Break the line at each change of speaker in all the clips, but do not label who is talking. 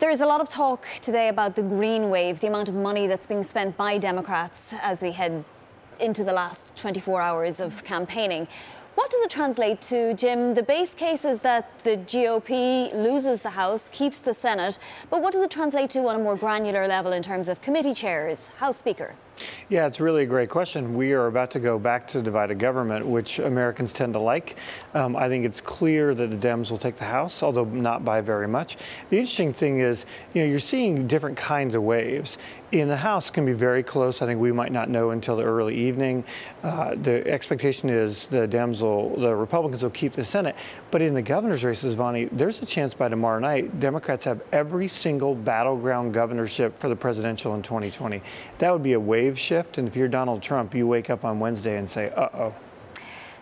There's a lot of talk today about the green wave, the amount of money that's being spent by Democrats as we head into the last 24 hours of campaigning. What does it translate to, Jim? The base case is that the GOP loses the House, keeps the Senate, but what does it translate to on a more granular level in terms of committee chairs, House Speaker?
Yeah, it's really a great question. We are about to go back to divided government, which Americans tend to like. I think it's clear that the Dems will take the House, although not by very much. The interesting thing is, you're seeing different kinds of waves. In the House can be very close. I think we might not know until the early evening. The expectation is the Republicans will keep the Senate. But in the governor's races, Vonnie, there's a chance by tomorrow night Democrats have every single battleground governorship for the presidential in 2020. That would be a wave shift. And if you're Donald Trump, you wake up on Wednesday and say, uh-oh.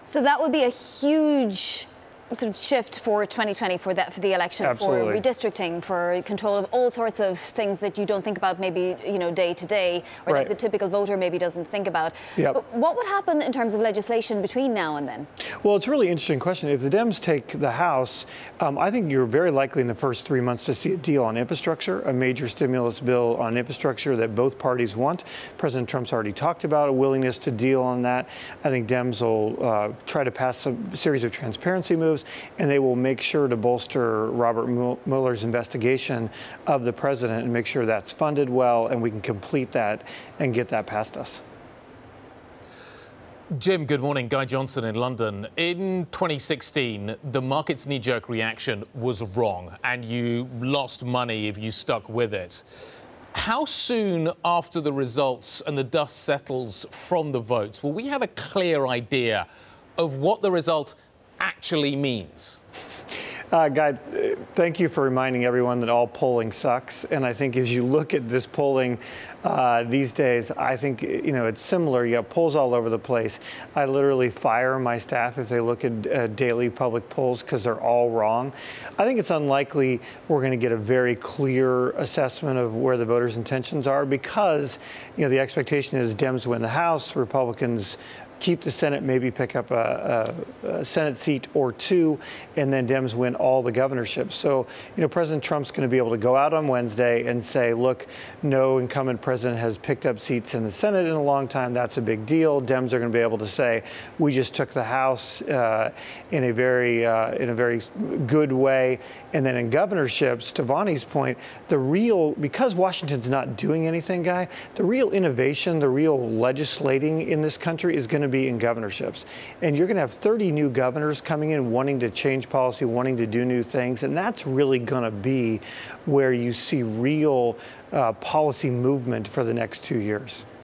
So that would be a huge sort of shift for 2020 for the election.
Absolutely.
For redistricting, for control of all sorts of things that you don't think about maybe, day to day, or
right.
that the typical voter maybe doesn't think about.
Yep.
But what would happen in terms of legislation between now and then?
Well, it's a really interesting question. If the Dems take the House, I think you're very likely in the first 3 months to see a deal on infrastructure, a major stimulus bill on infrastructure that both parties want. President Trump's already talked about a willingness to deal on that. I think Dems will try to pass a series of transparency moves, and they will make sure to bolster Robert Mueller's investigation of the president and make sure that's funded well and we can complete that and get that past us.
Jim, good morning. Guy Johnson in London. In 2016, the market's knee-jerk reaction was wrong, and you lost money if you stuck with it. How soon after the results and the dust settles from the votes will we have a clear idea of what the result actually means?
Guy, thank you for reminding everyone that all polling sucks. And I think as you look at this polling these days, I think, it's similar. You have polls all over the place. I literally fire my staff if they look at daily public polls because they're all wrong. I think it's unlikely we're going to get a very clear assessment of where the voters' intentions are because, the expectation is Dems win the House, Republicans keep the Senate, maybe pick up a Senate seat or two, and then Dems win all the governorships. So, President Trump's going to be able to go out on Wednesday and say, look, no incumbent president has picked up seats in the Senate in a long time. That's a big deal. Dems are going to be able to say, we just took the House in a very good way. And then in governorships, to Vonnie's point, because Washington's not doing anything, Guy, the real innovation, the real legislating in this country is going to be in governorships. And you're going to have 30 new governors coming in wanting to change policy, wanting to do new things. And that's really going to be where you see real policy movement for the next 2 years.